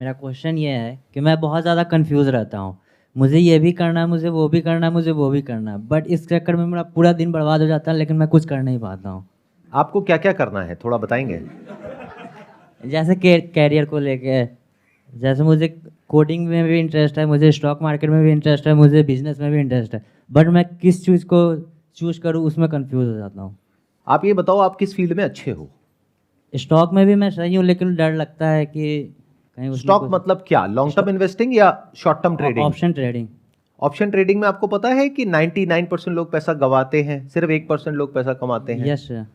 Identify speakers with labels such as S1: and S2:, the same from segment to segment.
S1: मेरा क्वेश्चन ये है कि मैं बहुत ज़्यादा कंफ्यूज रहता हूँ। मुझे ये भी करना है, मुझे वो भी करना है, मुझे वो भी करना है। बट इस चक्कर में मेरा पूरा दिन बर्बाद हो जाता है, लेकिन मैं कुछ कर नहीं पाता हूँ।
S2: आपको क्या क्या करना है, थोड़ा बताएंगे?
S1: जैसे कैरियर को लेके, जैसे मुझे कोडिंग में भी इंटरेस्ट है, मुझे स्टॉक मार्केट में भी इंटरेस्ट है, मुझे बिजनेस में भी इंटरेस्ट है। बट मैं किस चीज़ को चूज करूँ उसमें कंफ्यूज हो जाता हूँ।
S2: आप ये बताओ, आप किस फील्ड में अच्छे हो?
S1: स्टॉक में भी मैं सही हूँ, लेकिन डर लगता है कि कहीं उसमें
S2: स्टॉक
S1: कुछ।
S2: मतलब क्या, लॉन्ग टर्म इन्वेस्टिंग या short term trading?
S1: Option trading.
S2: Option trading में आपको पता है कि 99% लोग पैसा गवाते हैं, सिर्फ 1% लोग पैसा कमाते हैं।
S1: Yes sir.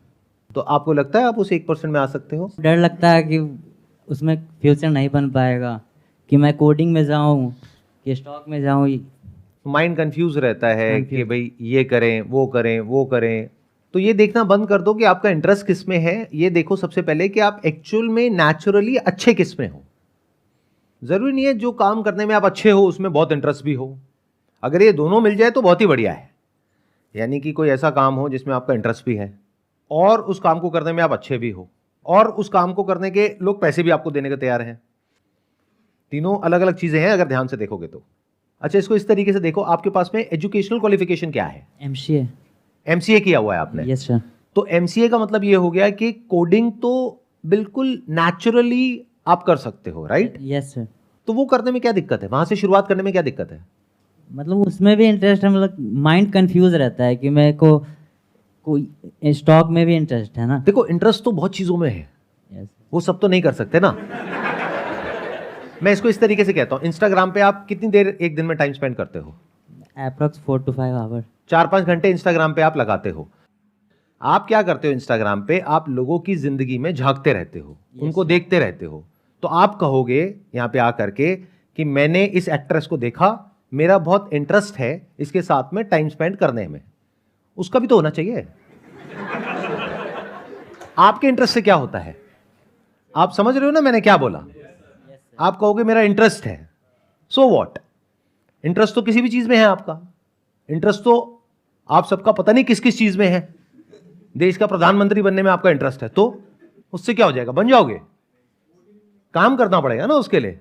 S2: तो आपको लगता है आप उस 1% में आ सकते हो?
S1: डर लगता है कि उसमें फ्यूचर नहीं बन पाएगा, कि मैं कोडिंग में जाऊं कि स्टॉक में जाऊं।
S2: माइंड कंफ्यूज रहता है कि
S1: कंफ्यूज।
S2: भाई ये करें वो करें वो करें। तो ये देखना बंद कर दो कि आपका इंटरेस्ट किस में है। ये देखो सबसे पहले कि आप एक्चुअल में नेचुरली अच्छे किस में हो। जरूरी नहीं है जो काम करने में आप अच्छे हो उसमें बहुत इंटरेस्ट भी हो। अगर ये दोनों मिल जाए तो बहुत ही बढ़िया है। यानी कि कोई ऐसा काम हो जिसमें आपका इंटरेस्ट भी है और उस काम को करने में आप अच्छे भी हो और उस काम को करने के लोग पैसे भी आपको देने को तैयार हैं। तीनों अलग अलग चीजें हैं अगर ध्यान से देखोगे तो। अच्छा, इसको इस तरीके से देखो, आपके पास में एजुकेशनल क्वालिफिकेशन क्या है?
S1: एमसीए।
S2: एमसीए किया हुआ है आपने?
S1: Yes sir.
S2: तो एमसीए का मतलब ये हो गया कि कोडिंग तो बिल्कुल नेचुरली आप कर सकते हो, राइट?
S1: Yes sir.
S2: तो वो करने में क्या दिक्कत है, वहां से शुरुआत करने में क्या दिक्कत है?
S1: मतलब उसमें भी इंटरेस्ट है, मतलब माइंड कंफ्यूज रहता है कि मेरे को कोई स्टॉक में भी इंटरेस्ट है ना।
S2: देखो, इंटरेस्ट तो बहुत चीजों में है,
S1: यस।
S2: वो सब तो नहीं कर सकते ना। मैं इसको इस तरीके से कहता हूं, इंस्टाग्राम पे आप कितनी देर एक दिन में टाइम स्पेंड करते हो?
S1: Approx 4 to 5 our.
S2: 4-5 घंटे इंस्टाग्राम पे आप लगाते हो। आप क्या करते हो इंस्टाग्राम पे? आप लोगों की जिंदगी में झांकते रहते हो, उनको देखते रहते हो। तो आप कहोगे यहां पे आकर के कि मैंने इस एक्ट्रेस को देखा, मेरा बहुत इंटरेस्ट है इसके साथ में टाइम स्पेंड करने में। उसका भी तो होना चाहिए। आपके इंटरेस्ट से क्या होता है? आप समझ रहे हो ना मैंने क्या बोला? आप कहोगे मेरा इंटरेस्ट है, सो व्हाट? इंटरेस्ट तो किसी भी चीज में है आपका। इंटरेस्ट तो आप सबका पता नहीं किस किस चीज में है। देश का प्रधानमंत्री बनने में आपका इंटरेस्ट है, तो उससे क्या हो जाएगा, बन जाओगे? काम करना पड़ेगा ना उसके लिए।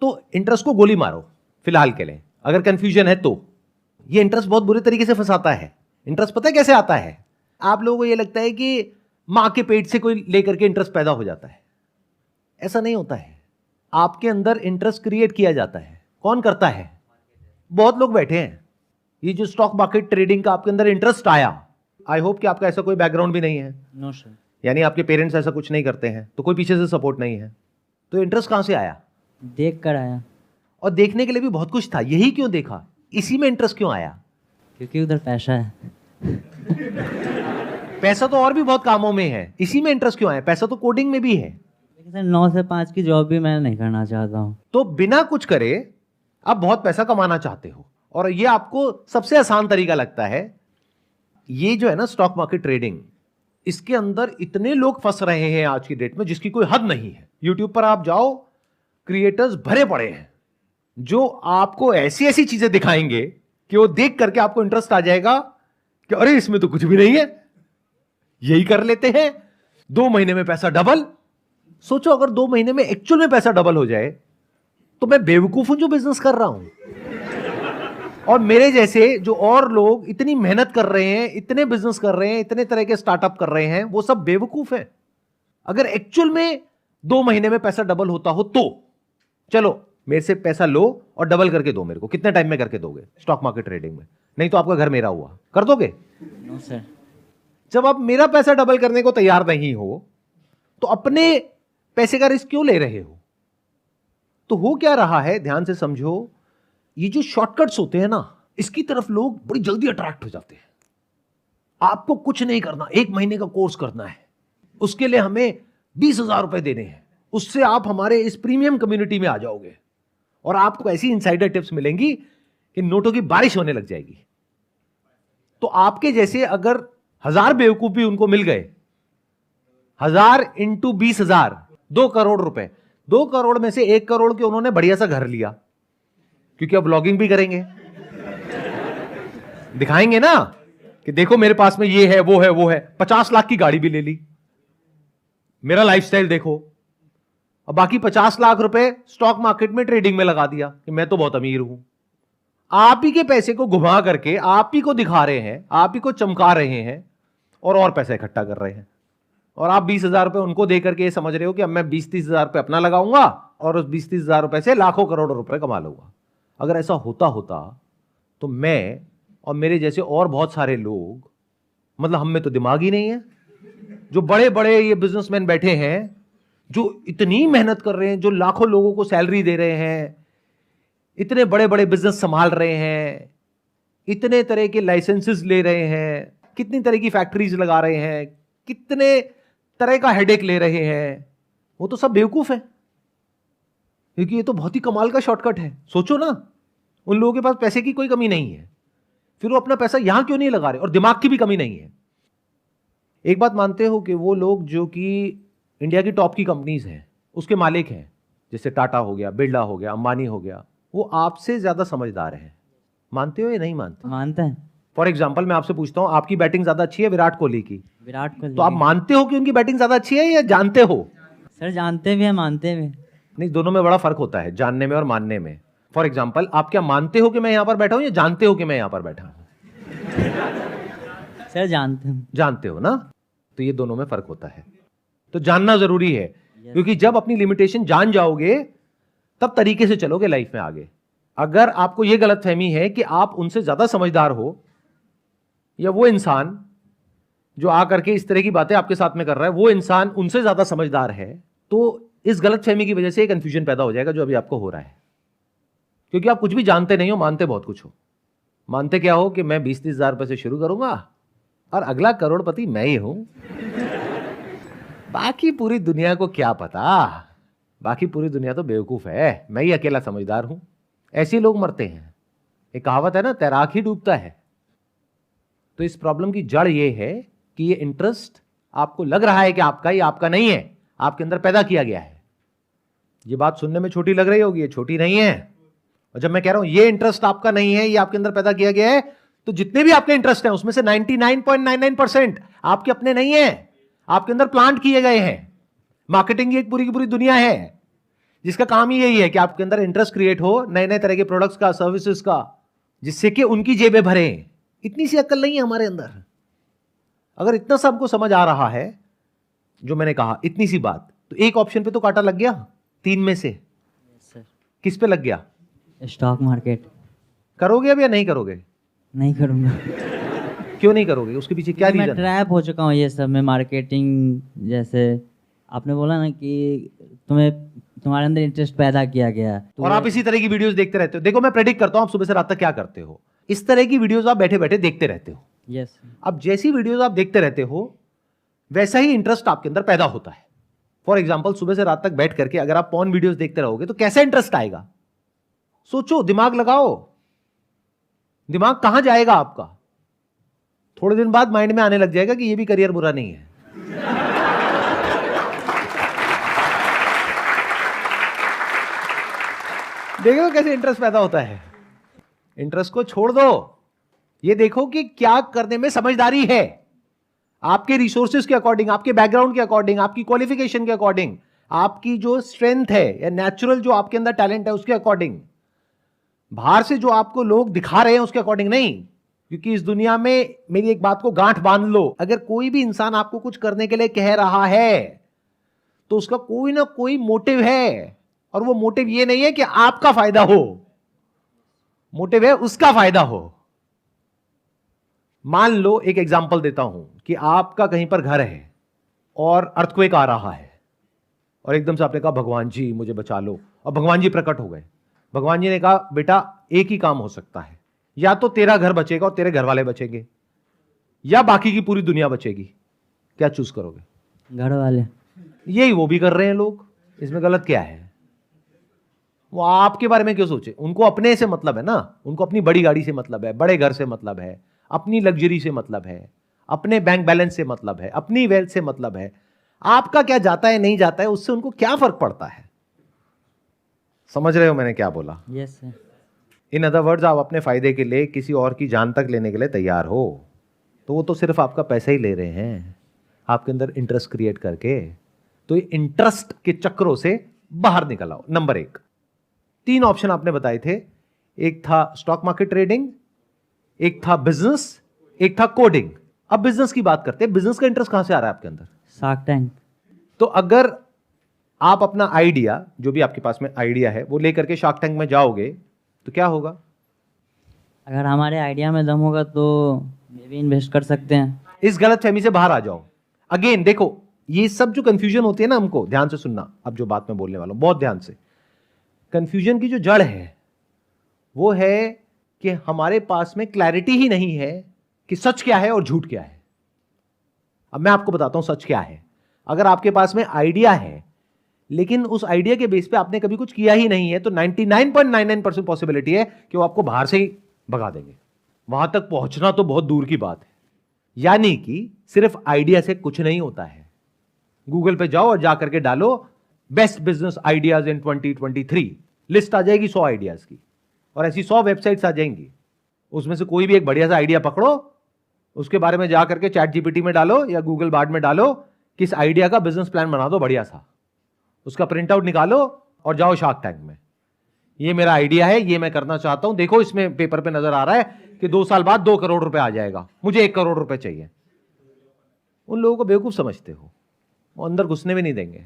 S2: तो इंटरेस्ट को गोली मारो फिलहाल के लिए, अगर कंफ्यूजन है तो। ये इंटरेस्ट बहुत बुरे तरीके से फंसाता है। इंटरेस्ट पता है कैसे आता है? आप लोगों को ये लगता है कि मां के पेट से कोई लेकर के इंटरेस्ट पैदा हो जाता है। ऐसा नहीं होता है। आपके अंदर इंटरेस्ट क्रिएट किया जाता है। कौन करता है? बहुत लोग बैठे हैं। ये जो स्टॉक मार्केट ट्रेडिंग का आपके अंदर इंटरेस्ट आया, आई होप कि आपका ऐसा कोई बैकग्राउंड भी नहीं है,
S1: नो सर।
S2: यानी आपके पेरेंट्स ऐसा कुछ नहीं करते हैं, तो कोई पीछे से सपोर्ट नहीं है। तो इंटरेस्ट कहां से आया?
S1: देख कर आया।
S2: और देखने के लिए भी बहुत कुछ था, यही क्यों देखा? इसी में इंटरेस्ट क्यों आया?
S1: क्योंकि उधर पैसा है।
S2: पैसा तो और भी बहुत कामों में है, इसी में इंटरेस्ट क्यों आया? पैसा तो कोडिंग में भी है।
S1: लेकिन सर 9 से 5 की जॉब भी मैं नहीं करना चाहता हूँ।
S2: तो बिना कुछ करे आप बहुत पैसा कमाना चाहते हो और ये आपको सबसे आसान तरीका लगता है। ये जो है ना स्टॉक मार्केट ट्रेडिंग, इसके अंदर इतने लोग फंस रहे हैं आज की डेट में जिसकी कोई हद नहीं है। यूट्यूब पर आप जाओ, क्रिएटर्स भरे पड़े हैं जो आपको ऐसी ऐसी चीजें दिखाएंगे कि वो देख करके आपको इंटरेस्ट आ जाएगा कि अरे इसमें तो कुछ भी नहीं है, यही कर लेते हैं, 2 महीने में पैसा डबल। सोचो अगर 2 महीने में एक्चुअल में पैसा डबल हो जाए तो मैं बेवकूफ हूं जो बिजनेस कर रहा हूं? और मेरे जैसे जो और लोग इतनी मेहनत कर रहे हैं, इतने बिजनेस कर रहे हैं, इतने तरह के स्टार्टअप कर रहे हैं, वो सब बेवकूफ हैं। अगर एक्चुअल में 2 महीने में पैसा डबल होता हो तो चलो मेरे से पैसा लो और डबल करके दो मेरे को। कितने टाइम में करके दोगे स्टॉक मार्केट ट्रेडिंग में? नहीं तो आपका घर मेरा हुआ, कर दोगे?
S1: No sir.
S2: जब आप मेरा पैसा डबल करने को तैयार नहीं हो तो अपने पैसे का रिस्क क्यों ले रहे हो? तो हो क्या रहा है, ध्यान से समझो। ये जो शॉर्टकट्स होते हैं ना, इसकी तरफ लोग बड़ी जल्दी अट्रैक्ट हो जाते हैं। आपको कुछ नहीं करना, 1 महीने का कोर्स करना है, उसके लिए हमें 20,000 रुपए देने हैं, उससे आप हमारे इस प्रीमियम कम्युनिटी में आ जाओगे और आपको ऐसी इनसाइडर टिप्स मिलेंगी कि नोटों की बारिश होने लग जाएगी। तो आपके जैसे अगर 1000 बेवकूफ भी उनको मिल गए, 1000 इंटू 20,000, 2 करोड़ रुपए। 2 करोड़ में से 1 करोड़ के उन्होंने बढ़िया सा घर लिया, क्योंकि अब ब्लॉगिंग भी करेंगे, दिखाएंगे ना कि देखो मेरे पास में ये है वो है वो है। 50 लाख की गाड़ी भी ले ली, मेरा लाइफस्टाइल देखो। और बाकी 50 लाख रुपए स्टॉक मार्केट में ट्रेडिंग में लगा दिया कि मैं तो बहुत अमीर हूं। आप ही के पैसे को घुमा करके आप ही को दिखा रहे हैं, आप ही को चमका रहे हैं और पैसा इकट्ठा कर रहे हैं। और आप 20,000 रुपए उनको दे करके ये समझ रहे हो कि अब मैं 20-30 हजार रुपए अपना लगाऊंगा और उस 20-30 हजार रुपए से लाखों करोड़ों रुपए कमा लूंगा। अगर ऐसा होता तो मैं और मेरे जैसे और बहुत सारे लोग, मतलब हम में तो दिमाग ही नहीं है। जो बड़े बड़े ये बिजनेसमैन बैठे हैं, जो इतनी मेहनत कर रहे हैं, जो लाखों लोगों को सैलरी दे रहे हैं, इतने बड़े बड़े बिजनेस संभाल रहे हैं, इतने तरह के लाइसेंसेस ले रहे हैं, कितनी तरह की फैक्ट्रीज लगा रहे हैं, कितने तरह का हेडेक ले रहे हैं, वो तो सब बेवकूफ है। क्योंकि ये तो बहुत ही कमाल का शॉर्टकट है। सोचो ना, उन लोगों के पास पैसे की कोई कमी नहीं है, फिर वो अपना पैसा यहां क्यों नहीं लगा रहे? और दिमाग की भी कमी नहीं है। एक बात मानते हो कि वो लोग जो कि इंडिया की टॉप की कंपनीज हैं उसके मालिक हैं, जैसे टाटा हो गया, बिरला हो गया, अंबानी हो गया, वो आपसे ज्यादा समझदार हैं। मानते हो या नहीं मानते?
S1: मानते हैं।
S2: फॉर एग्जाम्पल मैं आपसे पूछता हूं, आपकी बैटिंग ज्यादा अच्छी है विराट कोहली की?
S1: विराट कोहली।
S2: तो आप मानते हो कि उनकी बैटिंग ज्यादा अच्छी है या जानते हो?
S1: सर जानते भी हैं, मानते भी।
S2: नहीं, दोनों में बड़ा फर्क होता है, जानने में और मानने में। फॉर एग्जाम्पल, आप क्या मानते हो कि मैं यहां पर बैठा हूं या जानते हो कि मैं यहां पर बैठा हूं?
S1: सर जानते हैं।
S2: जानते हो ना? तो ये दोनों में फर्क होता है। तो जानना जरूरी है, क्योंकि जब अपनी लिमिटेशन जान जाओगे तब तरीके से चलोगे लाइफ में आगे। अगर आपको यह गलतफहमी है कि आप उनसे ज्यादा समझदार हो, या वो इंसान जो आकर के इस तरह की बातें आपके साथ में कर रहा है वो इंसान उनसे ज्यादा समझदार है, तो इस गलतफहमी की वजह से एक कंफ्यूजन पैदा हो जाएगा जो अभी आपको हो रहा है। क्योंकि आप कुछ भी जानते नहीं हो, मानते बहुत कुछ हो। मानते क्या हो कि मैं 20-30 हजार रुपए से शुरू करूंगा और अगला करोड़पति मैं ही हूं। बाकी पूरी दुनिया को क्या पता, बाकी पूरी दुनिया तो बेवकूफ है, मैं ही अकेला समझदार हूं। ऐसे लोग मरते हैं। एक कहावत है ना, तैराक ही डूबता है। तो इस प्रॉब्लम की जड़ ये है कि ये इंटरेस्ट आपको लग रहा है कि आपका, ये आपका नहीं है, आपके अंदर पैदा किया गया है। ये बात सुनने में छोटी लग रही होगी, ये छोटी नहीं है। और जब मैं कह रहा हूं ये इंटरेस्ट आपका नहीं है, ये आपके अंदर पैदा किया गया है, तो जितने भी आपके इंटरेस्ट हैं उसमें से 99.99% आपके अपने नहीं है, आपके अंदर प्लांट किए गए हैं। मार्केटिंग की एक पूरी की पूरी दुनिया है जिसका काम ही यही है कि आपके अंदर इंटरेस्ट क्रिएट हो नए नए तरह के प्रोडक्ट्स का, सर्विसेज का, जिससे कि उनकी जेबें भरे। इतनी सी अक्ल नहीं है हमारे अंदर। अगर इतना सा हमको समझ आ रहा है जो मैंने कहा, इतनी सी बात, तो एक ऑप्शन पे तो कांटा लग गया 3 में से।
S1: सर
S2: किस पे लग गया?
S1: Stock market.
S2: करोगे अब या नहीं करोगे?
S1: नहीं करूँगा।
S2: क्यों नहीं करोगे? उसके पीछे क्या
S1: मैं
S2: रीजन?
S1: ट्रैप हो चुका हूँ ये सब में। मार्केटिंग, जैसे आपने बोला ना कि तुम्हारे अंदर इंटरेस्ट पैदा किया गया, तो
S2: और आप इसी तरह की वीडियोस देखते रहते हो। देखो, मैं प्रेडिक्ट करता हूं आप सुबह से रात तक क्या करते हो। इस तरह की वीडियोस आप बैठे बैठे देखते रहते हो।
S1: यस।
S2: अब जैसी वीडियोस आप देखते रहते हो वैसा ही इंटरेस्ट आपके अंदर पैदा होता है। फॉर एग्जाम्पल, सुबह से रात तक बैठ करके अगर आप पॉर्न वीडियोस देखते रहोगे तो कैसा इंटरेस्ट आएगा? सोचो, दिमाग लगाओ। दिमाग कहां जाएगा आपका? थोड़े दिन बाद माइंड में आने लग जाएगा कि ये भी करियर बुरा नहीं है। देखो कैसे इंटरेस्ट पैदा होता है। इंटरेस्ट को छोड़ दो, ये देखो कि क्या करने में समझदारी है। आपके रिसोर्सेज के अकॉर्डिंग, आपके बैकग्राउंड के अकॉर्डिंग, आपकी क्वालिफिकेशन के अकॉर्डिंग, आपकी जो स्ट्रेंथ है या नेचुरल जो आपके अंदर टैलेंट है उसके अकॉर्डिंग, बाहर से जो आपको लोग दिखा रहे हैं उसके अकॉर्डिंग नहीं। क्योंकि इस दुनिया में मेरी एक बात को गांठ बांध लो, अगर कोई भी इंसान आपको कुछ करने के लिए कह रहा है तो उसका कोई ना कोई मोटिव है, और वो मोटिव ये नहीं है कि आपका फायदा हो, मोटिव है उसका फायदा हो। मान लो, एक एग्जांपल देता हूं कि आपका कहीं पर घर है और अर्थक्वेक आ रहा है और एकदम से आपने कहा भगवान जी मुझे बचा लो, और भगवान जी प्रकट हो गए। भगवान जी ने कहा बेटा एक ही काम हो सकता है, या तो तेरा घर बचेगा और तेरे घर वाले बचेंगे, या बाकी की पूरी दुनिया बचेगी। क्या चूज करोगे?
S1: घर वाले।
S2: यही वो भी कर रहे हैं लोग, इसमें गलत क्या है? वो आपके बारे में क्यों सोचे? उनको अपने से मतलब है ना, उनको अपनी बड़ी गाड़ी से मतलब है, बड़े घर से मतलब है, अपनी लग्जरी से मतलब है, अपने बैंक बैलेंस से मतलब है, अपनी वेल्थ से मतलब है। आपका क्या जाता है नहीं जाता है उससे उनको क्या फर्क पड़ता है? समझ रहे हो मैंने क्या बोला?
S1: Yes sir.
S2: In other words, आप अपने फायदे के लिए किसी और की जान तक लेने के लिए तैयार हो तो वो तो सिर्फ आपका पैसा ही ले रहे हैं, आपके अंदर इंटरेस्ट क्रिएट करके। तो ये इंटरेस्ट के चक्रों से बाहर निकल आओ। नंबर 1, 3 ऑप्शन आपने बताए थे, एक था स्टॉक मार्केट ट्रेडिंग, एक था बिजनेस, एक था कोडिंग। अब बिजनेस की बात करते हैं। बिजनेस का इंटरेस्ट कहां से आ रहा है आपके अंदर?
S1: Shark tank.
S2: तो अगर आप अपना आइडिया, जो भी आपके पास में आइडिया है, वो लेकर के शार्क टैंक में जाओगे तो क्या होगा?
S1: अगर हमारे आइडिया में दम होगा तो ये भी इन्वेस्ट कर सकते हैं।
S2: इस गलतफहमी से बाहर आ जाओ। अगेन देखो, ये सब जो कंफ्यूजन होती है ना, हमको ध्यान से सुनना। अब जो बात मैं बोलने वाला हूं बहुत ध्यान से, कंफ्यूजन की जो जड़ है वो है कि हमारे पास में क्लैरिटी ही नहीं है कि सच क्या है और झूठ क्या है। अब मैं आपको बताता हूं सच क्या है। अगर आपके पास में आइडिया है लेकिन उस आइडिया के बेस पे आपने कभी कुछ किया ही नहीं है, तो 99.99% पॉसिबिलिटी है कि वो आपको बाहर से ही भगा देंगे। वहां तक पहुंचना तो बहुत दूर की बात है। यानी कि सिर्फ आइडिया से कुछ नहीं होता है। गूगल पे जाओ और जाकर के डालो best business ideas in 2023, list आ जाएगी 100 आइडियाज की, और ऐसी 100 वेबसाइट्स आ जाएंगी। उसमें से कोई भी एक बढ़िया सा आइडिया पकड़ो, उसके बारे में जाकर के चैट जीपीटी में डालो या गूगल बार्ड में डालो, किस आइडिया का बिजनेस प्लान बना दो बढ़िया सा, उसका प्रिंट आउट निकालो और जाओ शार्क टैंक में। ये मेरा आइडिया है, ये मैं करना चाहता हूं, देखो इसमें पेपर पे नजर आ रहा है कि 2 साल बाद 2 करोड़ रुपए आ जाएगा, मुझे 1 करोड़ रुपए चाहिए। उन लोगों को बेवकूफ समझते हो, वो अंदर घुसने में नहीं देंगे।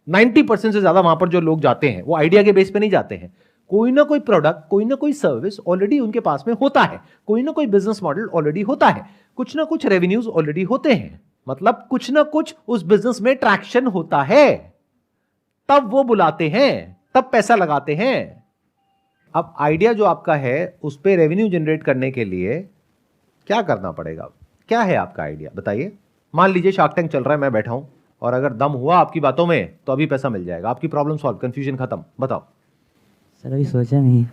S2: 90% से ज्यादा वहां पर जो लोग जाते हैं वो आइडिया के बेस पे नहीं जाते हैं। कोई ना कोई प्रोडक्ट, कोई ना कोई सर्विस ऑलरेडी उनके पास में होता है, कोई ना कोई बिजनेस मॉडल ऑलरेडी होता है, कुछ ना कुछ रेवेन्यूज ऑलरेडी होते हैं, मतलब कुछ ना कुछ उस बिजनेस में ट्रैक्शन होता है, तब वो बुलाते हैं, तब पैसा लगाते हैं। अब आइडिया जो आपका है उस पर रेवेन्यू जनरेट करने के लिए क्या करना पड़ेगा? क्या है आपका आइडिया बताइए। मान लीजिए शार्क टैंक चल रहा है, मैं बैठा हूं, और अगर दम हुआ आपकी बातों में तो अभी पैसा मिल जाएगा, आपकी प्रॉब्लम सॉल्व, कंफ्यूजन खत्म। बताओ।
S1: सर अभी सोचा नहीं।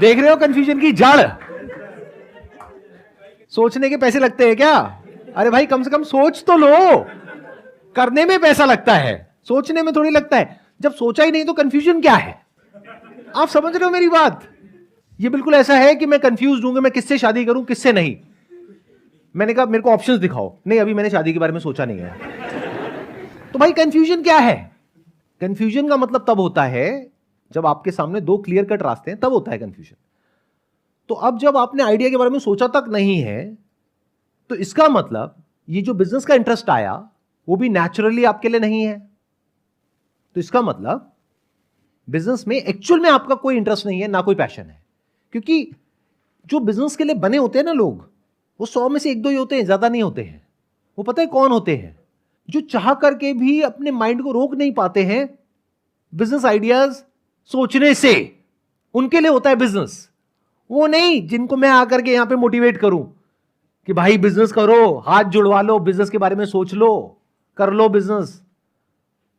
S2: देख रहे हो कंफ्यूजन की जड़? सोचने के पैसे लगते हैं क्या? अरे भाई कम से कम सोच तो लो। करने में पैसा लगता है, सोचने में थोड़ी लगता है। जब सोचा ही नहीं तो कंफ्यूजन क्या है? आप समझ रहे हो मेरी बात? ये बिल्कुल ऐसा है कि मैं कंफ्यूज हूं, मैं किससे शादी करूं किससे नहीं। मैंने कहा मेरे को ऑप्शंस दिखाओ, नहीं अभी मैंने शादी के बारे में सोचा नहीं है। तो भाई कंफ्यूजन क्या है? कंफ्यूजन का मतलब तब होता है जब आपके सामने 2 क्लियर कट रास्ते हैं, तब होता है कंफ्यूजन। तो अब जब आपने आइडिया के बारे में सोचा तक नहीं है, तो इसका मतलब ये जो बिजनेस का इंटरेस्ट आया वो भी नेचुरली आपके लिए नहीं है। तो इसका मतलब बिजनेस में एक्चुअल में आपका कोई इंटरेस्ट नहीं है, ना कोई पैशन है। क्योंकि जो बिजनेस के लिए बने होते हैं ना लोग, वो 100 में से 1-2 ही होते हैं, ज्यादा नहीं होते हैं। वो पता है कौन होते हैं? जो चाह करके भी अपने माइंड को रोक नहीं पाते हैं बिजनेस आइडियाज सोचने से। उनके लिए होता है बिजनेस। वो नहीं जिनको मैं आकर के यहां पे मोटिवेट करूं कि भाई बिजनेस करो, हाथ जुड़वा लो, बिजनेस के बारे में सोच लो, कर लो बिजनेस।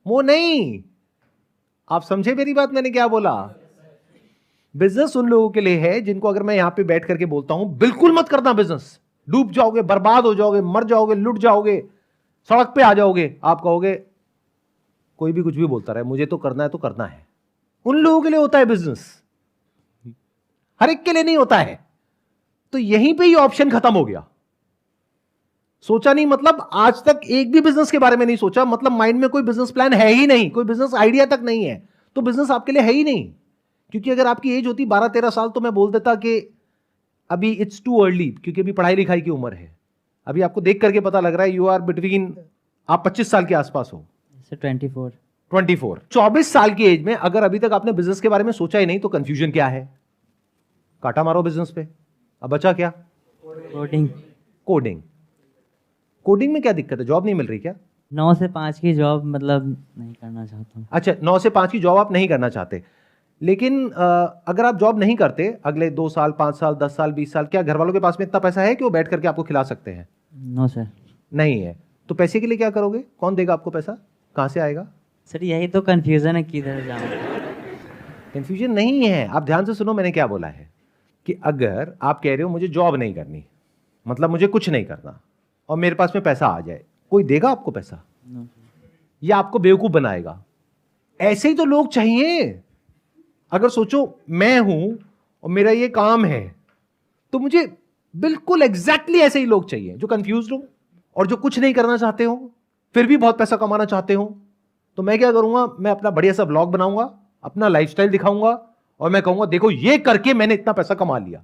S2: वो नहीं। आप समझे मेरी बात? मैंने क्या बोला? बिजनेस उन लोगों के लिए है जिनको अगर मैं यहां पे बैठ करके बोलता हूं बिल्कुल मत करना बिजनेस, डूब जाओगे, बर्बाद हो जाओगे, मर जाओगे, लुट जाओगे, सड़क पे आ जाओगे, आप कहोगे कोई भी कुछ भी बोलता रहे, मुझे तो करना है तो करना है। उन लोगों के लिए होता है बिजनेस, हर एक के लिए नहीं होता है। तो यहीं पे ही ऑप्शन खत्म हो गया। सोचा नहीं मतलब आज तक एक भी बिजनेस के बारे में नहीं सोचा, मतलब माइंड में कोई बिजनेस प्लान है ही नहीं, कोई बिजनेस आइडिया तक नहीं है, तो बिजनेस आपके लिए है ही नहीं। क्योंकि अगर आपकी एज होती 12-13 साल तो मैं बोल देता कि अभी इट्स टू अर्ली, क्योंकि अभी पढ़ाई लिखाई की उम्र है। अभी आपको देख करके पता लग रहा है यू आर बिटवीन, आप 25 साल के आसपास हो।
S1: 24।
S2: 24 साल की एज में अगर अभी तक आपने बिजनेस के बारे में सोचा ही नहीं तो कंफ्यूजन क्या है? काटा मारो बिजनेस पे। अब बचा क्या?
S1: कोडिंग।
S2: कोडिंग। कोडिंग में क्या दिक्कत है? जॉब नहीं मिल रही क्या?
S1: 9 से 5 की जॉब मतलब नहीं करना चाहता हूँ।
S2: अच्छा, 9 से 5 की जॉब आप नहीं करना चाहते, लेकिन अगर आप जॉब नहीं करते अगले 2 साल, 5 साल, 10 साल, 20 साल, क्या घर वालों के पास में इतना पैसा है कि वो बैठ करके आपको खिला सकते हैं?
S1: No sir.
S2: नहीं है। तो पैसे के लिए क्या करोगे? कौन देगा आपको पैसा? कहां से आएगा?
S1: सर यही तो कंफ्यूजन है, किधर जाऊँ।
S2: कंफ्यूजन नहीं है। आप ध्यान से सुनो मैंने क्या बोला है कि अगर आप कह रहे हो मुझे जॉब नहीं करनी, मतलब मुझे कुछ नहीं करना, और मेरे पास में पैसा आ जाए, कोई देगा आपको पैसा? या आपको बेवकूफ बनाएगा? ऐसे ही तो लोग चाहिए। अगर सोचो मैं हूं और मेरा ये काम है, तो मुझे बिल्कुल एग्जैक्टली ऐसे ही लोग चाहिए जो कंफ्यूज हो और जो कुछ नहीं करना चाहते हो। फिर भी बहुत पैसा कमाना चाहते हो, तो मैं क्या करूंगा, मैं अपना बढ़िया सा ब्लॉग बनाऊंगा, अपना लाइफस्टाइल दिखाऊंगा और मैं कहूंगा देखो ये करके मैंने इतना पैसा कमा लिया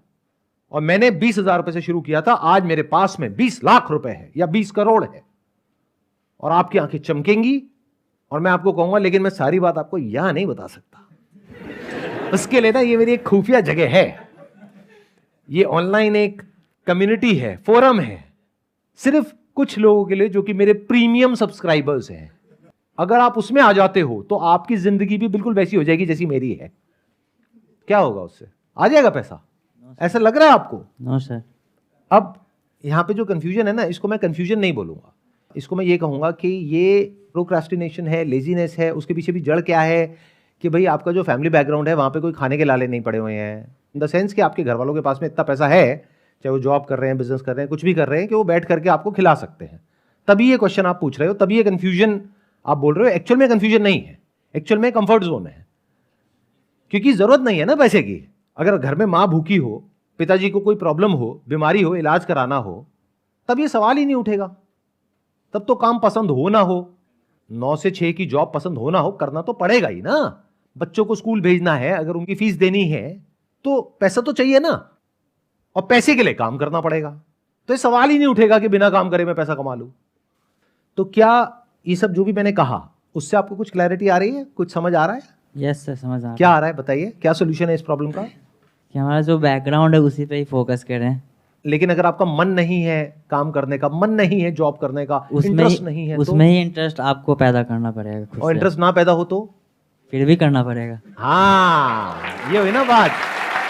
S2: और मैंने 20,000 रुपए से शुरू किया था, आज मेरे पास में 20 लाख रुपए है या 20 करोड़ है। और आपकी आंखें चमकेंगी और मैं आपको कहूंगा लेकिन मैं सारी बात आपको यहां नहीं बता सकता, उसके लिए ना ये मेरी एक खुफिया जगह है, ये ऑनलाइन एक कम्युनिटी है, फोरम है, सिर्फ कुछ लोगों के लिए जो कि मेरे प्रीमियम सब्सक्राइबर्स हैं। अगर आप उसमें आ जाते हो तो आपकी जिंदगी भी बिल्कुल वैसी हो जाएगी जैसी मेरी है। क्या होगा उससे, आ जाएगा पैसा, ऐसा लग रहा है आपको?
S1: No sir.
S2: अब यहां पे जो कंफ्यूजन है ना, इसको मैं कंफ्यूजन नहीं बोलूंगा, इसको मैं ये कहूंगा कि ये प्रोक्रास्टिनेशन है, लेजीनेस है। उसके पीछे भी जड़ क्या है कि भाई आपका जो फैमिली बैकग्राउंड है वहां पे कोई खाने के लाले नहीं पड़े हुए हैं, इन द सेंस कि आपके घर वालों के पास में इतना पैसा है, चाहे वो जॉब कर रहे हैं, बिजनेस कर रहे हैं, कुछ भी कर रहे हैं, कि वो बैठ करके आपको खिला सकते हैं। तभी ये क्वेश्चन आप पूछ रहे हो, तभी ये कंफ्यूजन आप बोल रहे हो। एक्चुअल में कंफ्यूजन नहीं है, एक्चुअल में कंफर्ट जोन है, क्योंकि जरूरत नहीं है ना पैसे की। अगर घर में मां भूखी हो, पिताजी को कोई प्रॉब्लम हो, बीमारी हो, इलाज कराना हो, तब ये सवाल ही नहीं उठेगा। तब तो काम पसंद हो ना हो, 9 से 6 की जॉब पसंद हो ना हो, करना तो पड़ेगा ही ना। बच्चों को स्कूल भेजना है, अगर उनकी फीस देनी है तो पैसा तो चाहिए ना, और पैसे के लिए काम करना पड़ेगा। तो ये सवाल ही नहीं उठेगा कि बिना काम करे मैं पैसा कमा लूं। तो क्या ये सब जो भी मैंने कहा उससे आपको कुछ क्लैरिटी आ रही है, कुछ समझ आ रहा है?
S1: यस सर, समझ आ
S2: क्या आ रहा है बताइए, क्या सोल्यूशन है इस प्रॉब्लम का?
S1: कि हमारा जो बैकग्राउंड है उसी पे ही फोकस करें।
S2: लेकिन अगर आपका मन नहीं है काम करने का, मन नहीं है जॉब करने का, इंटरेस्ट नहीं है,
S1: उसमें ही इंटरेस्ट आपको पैदा करना पड़ेगा खुद
S2: और
S1: से।
S2: इंटरेस्ट ना पैदा हो तो
S1: फिर भी करना पड़ेगा।
S2: हाँ, ये हुई ना बात।